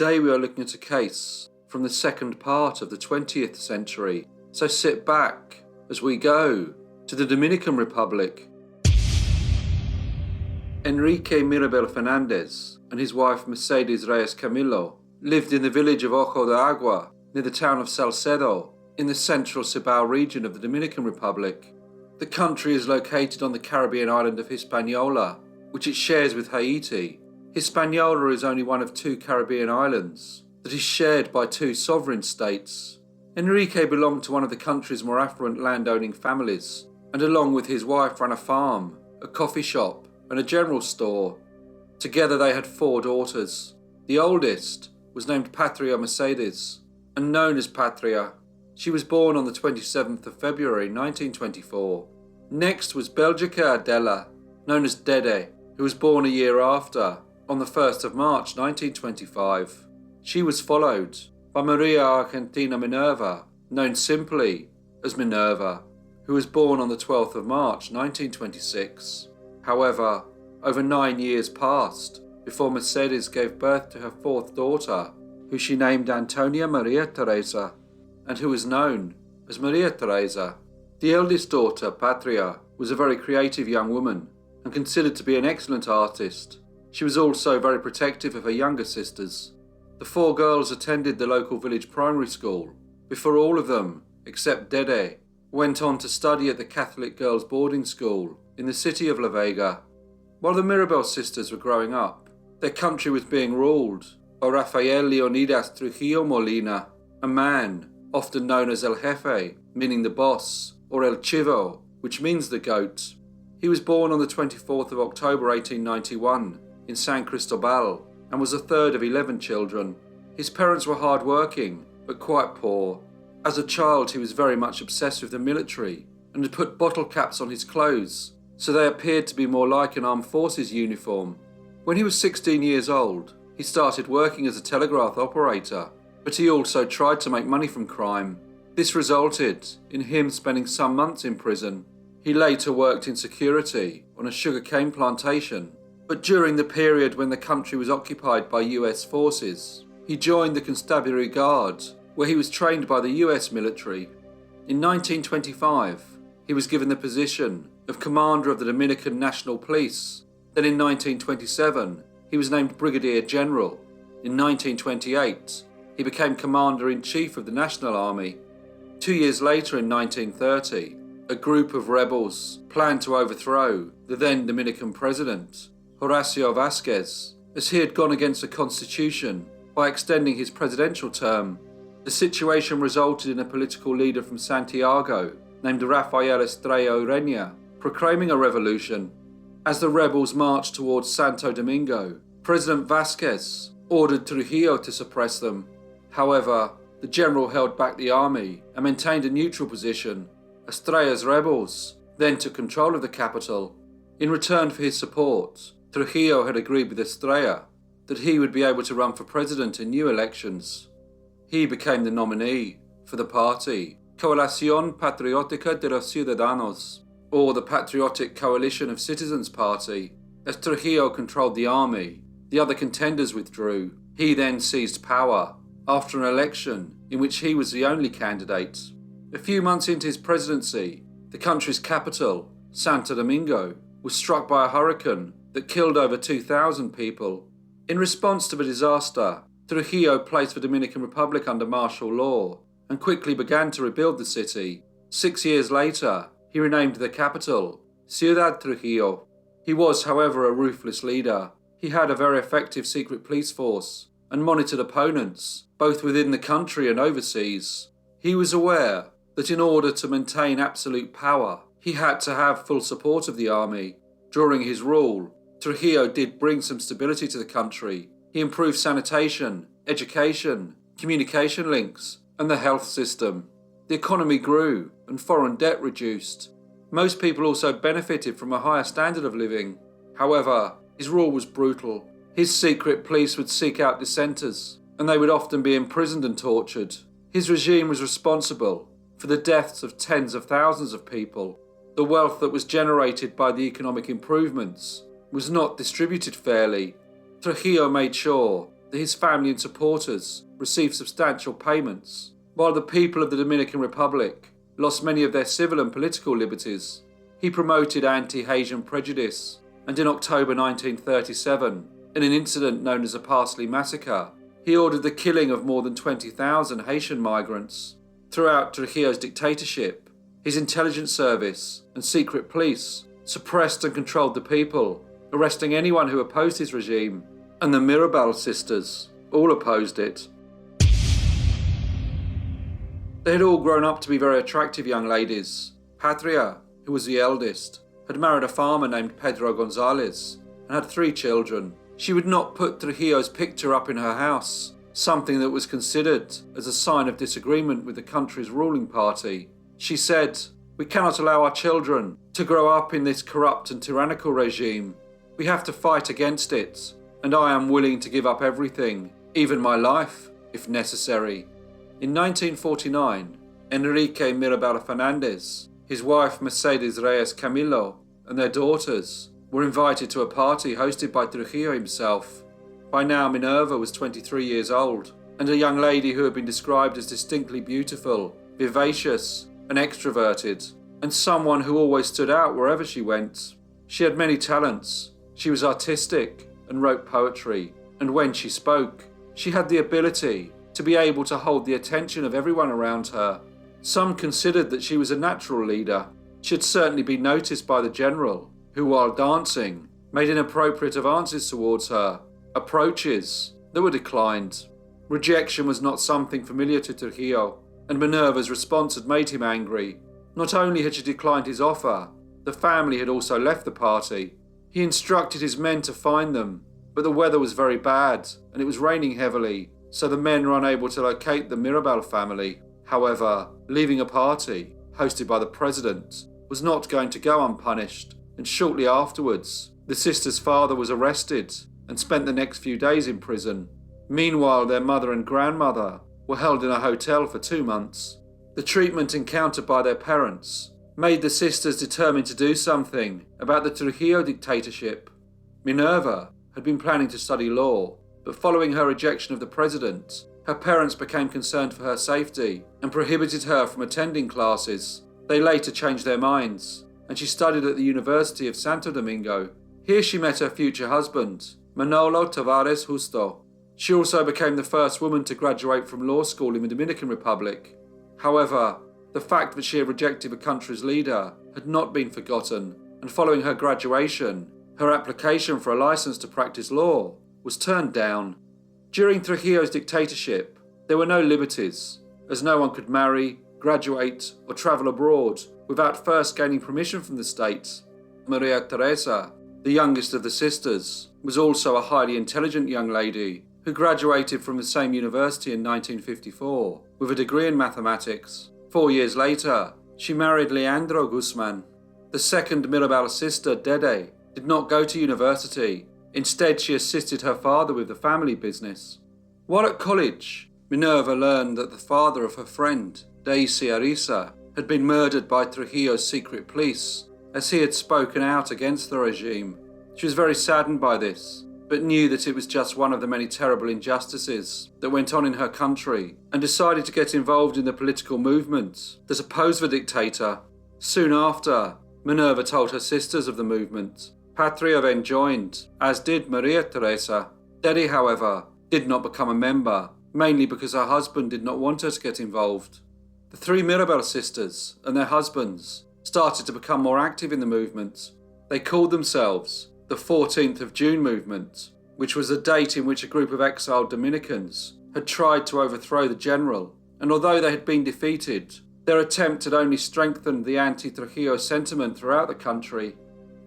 Today we are looking at a case from the second part of the 20th century, so sit back as we go to the Dominican Republic. Enrique Mirabel Fernandez and his wife Mercedes Reyes Camilo lived in the village of Ojo de Agua, near the town of Salcedo, in the central Cibao region of the Dominican Republic. The country is located on the Caribbean island of Hispaniola, which it shares with Haiti. Hispaniola is only one of two Caribbean islands that is shared by two sovereign states. Enrique belonged to one of the country's more affluent landowning families, and along with his wife ran a farm, a coffee shop, and a general store. Together they had 4 daughters. The oldest was named Patria Mercedes, and known as Patria. She was born on the 27th of February 1924. Next was Belgica Adela, known as Dede, who was born a year after, on the 1st of March 1925. She was followed by Maria Argentina Minerva, known simply as Minerva, who was born on the 12th of March 1926. However, over 9 years passed before Mercedes gave birth to her 4th daughter, who she named Antonia Maria Teresa, and who was known as Maria Teresa. The eldest daughter, Patria, was a very creative young woman and considered to be an excellent artist. She was also very protective of her younger sisters. The 4 girls attended the local village primary school before all of them, except Dede, went on to study at the Catholic girls' boarding school in the city of La Vega. While the Mirabel sisters were growing up, their country was being ruled by Rafael Leonidas Trujillo Molina, a man often known as El Jefe, meaning the boss, or El Chivo, which means the goat. He was born on the 24th of October 1891 in San Cristobal and was the 3rd of 11 children. His parents were hard-working, but quite poor. As a child, he was very much obsessed with the military and had put bottle caps on his clothes, so they appeared to be more like an armed forces uniform. When he was 16 years old, he started working as a telegraph operator, but he also tried to make money from crime. This resulted in him spending some months in prison. He later worked in security on a sugarcane plantation, but during the period when the country was occupied by US forces, he joined the Constabulary Guard, where he was trained by the US military. In 1925, he was given the position of Commander of the Dominican National Police. Then in 1927, he was named Brigadier General. In 1928, he became Commander-in-Chief of the National Army. 2 years later, in 1930, a group of rebels planned to overthrow the then Dominican president, Horacio Vázquez, as he had gone against the constitution by extending his presidential term. The situation resulted in a political leader from Santiago named Rafael Estrella Ureña proclaiming a revolution. As the rebels marched towards Santo Domingo, President Vázquez ordered Trujillo to suppress them. However, the general held back the army and maintained a neutral position. Estrella's rebels then took control of the capital. In return for his support, Trujillo had agreed with Estrella that he would be able to run for president in new elections. He became the nominee for the party Coalición Patriótica de los Ciudadanos, or the Patriotic Coalition of Citizens Party. As Trujillo controlled the army, the other contenders withdrew. He then seized power after an election in which he was the only candidate. A few months into his presidency, the country's capital, Santo Domingo, was struck by a hurricane that killed over 2,000 people. In response to the disaster, Trujillo placed the Dominican Republic under martial law and quickly began to rebuild the city. 6 years later, he renamed the capital Ciudad Trujillo. He was, however, a ruthless leader. He had a very effective secret police force and monitored opponents, both within the country and overseas. He was aware that in order to maintain absolute power, he had to have full support of the army. During his rule, Trujillo did bring some stability to the country. He improved sanitation, education, communication links, and the health system. The economy grew and foreign debt reduced. Most people also benefited from a higher standard of living. However, his rule was brutal. His secret police would seek out dissenters, and they would often be imprisoned and tortured. His regime was responsible for the deaths of tens of thousands of people. The wealth that was generated by the economic improvements was not distributed fairly. Trujillo made sure that his family and supporters received substantial payments, while the people of the Dominican Republic lost many of their civil and political liberties. He promoted anti-Haitian prejudice, and in October 1937, in an incident known as the Parsley Massacre, he ordered the killing of more than 20,000 Haitian migrants. Throughout Trujillo's dictatorship, his intelligence service and secret police suppressed and controlled the people, arresting anyone who opposed his regime, and the Mirabal sisters all opposed it. They had all grown up to be very attractive young ladies. Patria, who was the eldest, had married a farmer named Pedro Gonzalez and had 3 children. She would not put Trujillo's picture up in her house, something that was considered as a sign of disagreement with the country's ruling party. She said, "We cannot allow our children to grow up in this corrupt and tyrannical regime. We have to fight against it, and I am willing to give up everything, even my life, if necessary." In 1949, Enrique Mirabal Fernandez, his wife Mercedes Reyes Camilo, and their daughters were invited to a party hosted by Trujillo himself. By now, Minerva was 23 years old, and a young lady who had been described as distinctly beautiful, vivacious, and extroverted, and someone who always stood out wherever she went. She had many talents. She was artistic and wrote poetry, and when she spoke, she had the ability to be able to hold the attention of everyone around her. Some considered that she was a natural leader. She had certainly been noticed by the general, who, while dancing, made inappropriate advances towards her, approaches that were declined. Rejection was not something familiar to Trujillo, and Minerva's response had made him angry. Not only had she declined his offer, the family had also left the party. He instructed his men to find them, but the weather was very bad and it was raining heavily, so the men were unable to locate the Mirabal family. However, leaving a party, hosted by the president, was not going to go unpunished, and shortly afterwards, the sisters' father was arrested and spent the next few days in prison. Meanwhile, their mother and grandmother were held in a hotel for 2 months. The treatment encountered by their parents made the sisters determined to do something about the Trujillo dictatorship. Minerva had been planning to study law, but following her rejection of the president, her parents became concerned for her safety and prohibited her from attending classes. They later changed their minds, and she studied at the University of Santo Domingo. Here she met her future husband, Manolo Tavares Justo. She also became the first woman to graduate from law school in the Dominican Republic. However, the fact that she had rejected the country's leader had not been forgotten, and following her graduation, her application for a license to practice law was turned down. During Trujillo's dictatorship, there were no liberties, as no one could marry, graduate, or travel abroad without first gaining permission from the state. Maria Teresa, the youngest of the sisters, was also a highly intelligent young lady who graduated from the same university in 1954 with a degree in mathematics. 4 years later, she married Leandro Guzman. The second Mirabal sister, Dede, did not go to university. Instead, she assisted her father with the family business. While at college, Minerva learned that the father of her friend, Daisy Arisa, had been murdered by Trujillo's secret police, as he had spoken out against the regime. She was very saddened by this, but knew that it was just one of the many terrible injustices that went on in her country, and decided to get involved in the political movement that opposed the dictator. Soon after, Minerva told her sisters of the movement. Patria then joined, as did Maria Teresa. Dede, however, did not become a member, mainly because her husband did not want her to get involved. The 3 Mirabal sisters and their husbands started to become more active in the movement. They called themselves the 14th of June movement, which was a date in which a group of exiled Dominicans had tried to overthrow the general, and although they had been defeated, their attempt had only strengthened the anti-Trujillo sentiment throughout the country.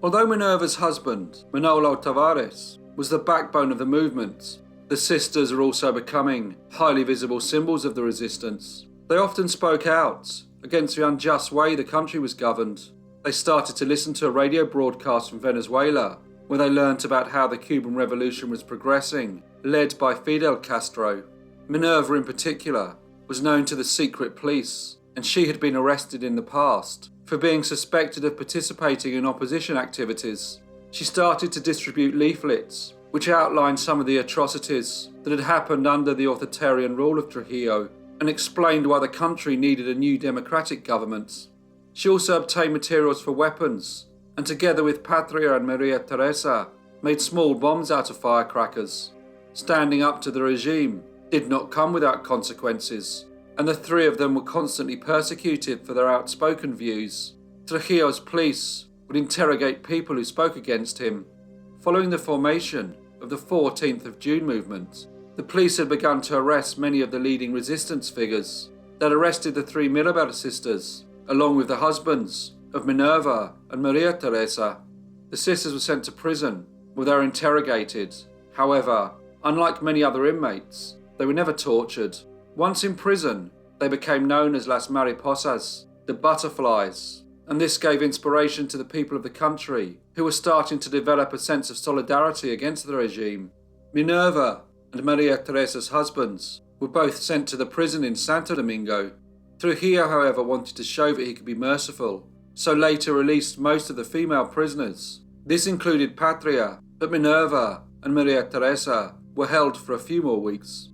Although Minerva's husband, Manolo Tavares, was the backbone of the movement, the sisters are also becoming highly visible symbols of the resistance. They often spoke out against the unjust way the country was governed. They started to listen to a radio broadcast from Venezuela, where they learnt about how the Cuban Revolution was progressing, led by Fidel Castro. Minerva in particular was known to the secret police, and she had been arrested in the past for being suspected of participating in opposition activities. She started to distribute leaflets which outlined some of the atrocities that had happened under the authoritarian rule of Trujillo and explained why the country needed a new democratic government. She also obtained materials for weapons and, together with Patria and Maria Teresa, made small bombs out of firecrackers. Standing up to the regime did not come without consequences, and the three of them were constantly persecuted for their outspoken views. Trujillo's police would interrogate people who spoke against him. Following the formation of the 14th of June movement, the police had begun to arrest many of the leading resistance figures. They arrested the three Mirabal sisters, along with the husbands of Minerva and Maria Teresa. The sisters were sent to prison, where they were interrogated. However, unlike many other inmates, they were never tortured. Once in prison, they became known as Las Mariposas, the butterflies, and this gave inspiration to the people of the country, who were starting to develop a sense of solidarity against the regime. Minerva and Maria Teresa's husbands were both sent to the prison in Santo Domingo. Trujillo, however, wanted to show that he could be merciful, so later released most of the female prisoners. This included Patria, but Minerva and Maria Teresa were held for a few more weeks.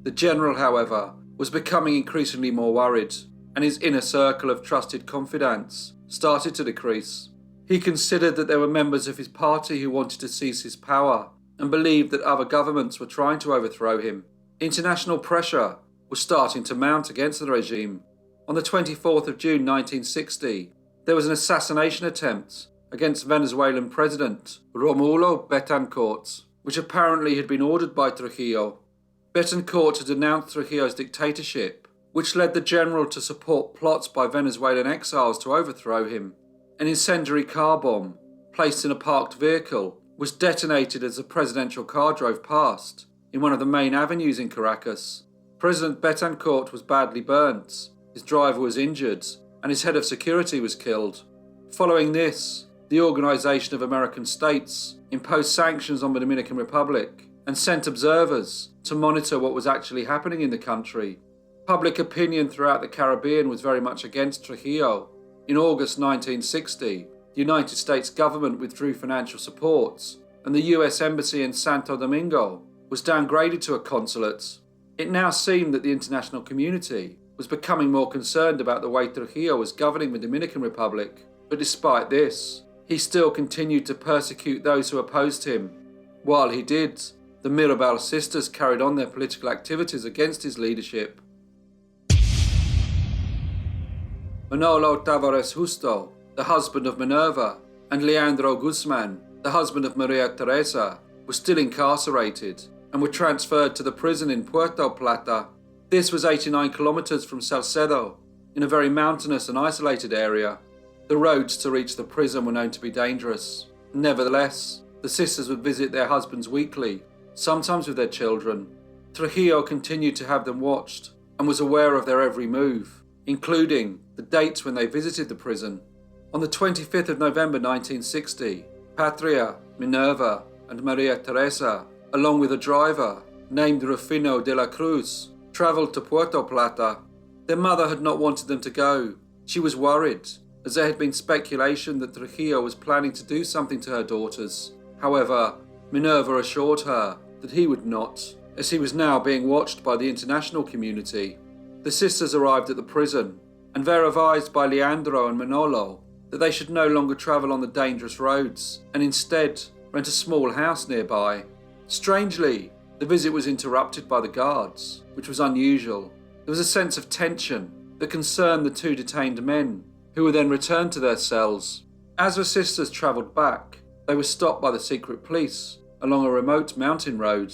The general, however, was becoming increasingly more worried, and his inner circle of trusted confidants started to decrease. He considered that there were members of his party who wanted to seize his power and believed that other governments were trying to overthrow him. International pressure was starting to mount against the regime. On the 24th of June 1960, there was an assassination attempt against Venezuelan President Romulo Betancourt, which apparently had been ordered by Trujillo. Betancourt had denounced Trujillo's dictatorship, which led the general to support plots by Venezuelan exiles to overthrow him. An incendiary car bomb, placed in a parked vehicle, was detonated as the presidential car drove past, in one of the main avenues in Caracas. President Betancourt was badly burnt, his driver was injured, and his head of security was killed. Following this, the Organization of American States imposed sanctions on the Dominican Republic and sent observers to monitor what was actually happening in the country. Public opinion throughout the Caribbean was very much against Trujillo. In August 1960, the United States government withdrew financial support, and the US Embassy in Santo Domingo was downgraded to a consulate. It now seemed that the international community was becoming more concerned about the way Trujillo was governing the Dominican Republic, but despite this, he still continued to persecute those who opposed him. While he did, the Mirabal sisters carried on their political activities against his leadership. Manolo Tavares Justo, the husband of Minerva, and Leandro Guzman, the husband of Maria Teresa, were still incarcerated and were transferred to the prison in Puerto Plata. This was 89 kilometers from Salcedo, in a very mountainous and isolated area. The roads to reach the prison were known to be dangerous. Nevertheless, the sisters would visit their husbands weekly, sometimes with their children. Trujillo continued to have them watched and was aware of their every move, including the dates when they visited the prison. On the 25th of November 1960, Patria, Minerva, and Maria Teresa, along with a driver named Rufino de la Cruz, travelled to Puerto Plata. Their mother had not wanted them to go. She was worried, as there had been speculation that Trujillo was planning to do something to her daughters. However, Minerva assured her that he would not, as he was now being watched by the international community. The sisters arrived at the prison, and were advised by Leandro and Manolo that they should no longer travel on the dangerous roads, and instead rent a small house nearby. Strangely, the visit was interrupted by the guards, which was unusual. There was a sense of tension that concerned the two detained men, who were then returned to their cells. As the sisters travelled back, they were stopped by the secret police along a remote mountain road.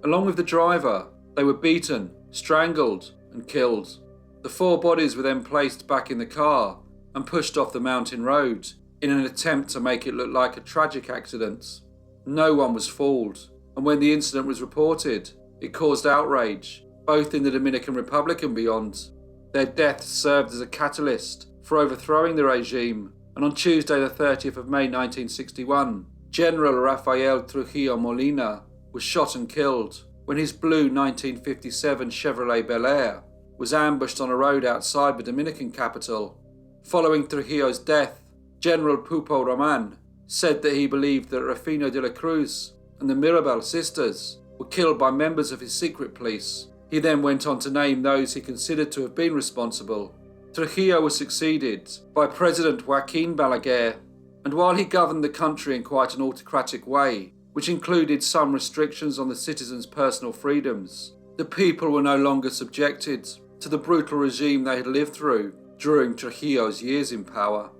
Along with the driver, they were beaten, strangled, and killed. The four bodies were then placed back in the car and pushed off the mountain road in an attempt to make it look like a tragic accident. No one was fooled, and when the incident was reported, it caused outrage, both in the Dominican Republic and beyond. Their deaths served as a catalyst for overthrowing the regime, and on Tuesday the 30th of May 1961, General Rafael Trujillo Molina was shot and killed when his blue 1957 Chevrolet Bel Air was ambushed on a road outside the Dominican capital. Following Trujillo's death, General Pupo Roman said that he believed that Rufino de la Cruz and the Mirabal sisters were killed by members of his secret police. He then went on to name those he considered to have been responsible. Trujillo was succeeded by President Joaquin Balaguer, and while he governed the country in quite an autocratic way, which included some restrictions on the citizens' personal freedoms, the people were no longer subjected to the brutal regime they had lived through during Trujillo's years in power.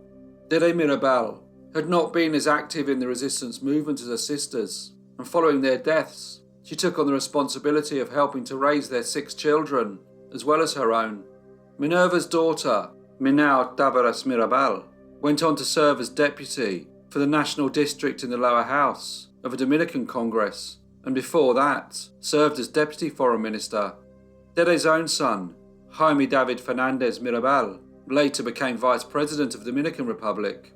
Dede Mirabal had not been as active in the resistance movement as her sisters, and following their deaths, she took on the responsibility of helping to raise their 6 children, as well as her own. Minerva's daughter, Minau Tavares Mirabal, went on to serve as deputy for the National District in the lower house of a Dominican Congress, and before that, served as deputy foreign minister. Dede's own son, Jaime David Fernandez Mirabal, later became vice president of the Dominican Republic.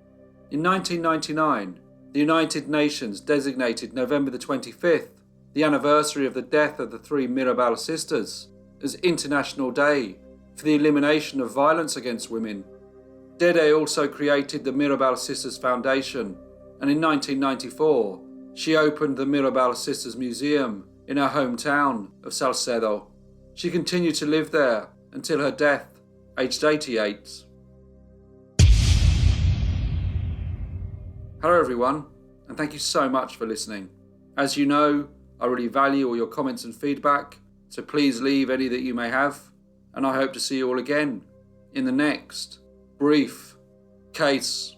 In 1999, the United Nations designated November the 25th, the anniversary of the death of the 3 Mirabal sisters, as International Day for the Elimination of Violence Against Women. Dede also created the Mirabal Sisters Foundation, and in 1994, she opened the Mirabal Sisters Museum in her hometown of Salcedo. She continued to live there until her death, aged 88. Hello everyone, and thank you so much for listening. As you know, I really value all your comments and feedback, so please leave any that you may have, and I hope to see you all again in the next brief case.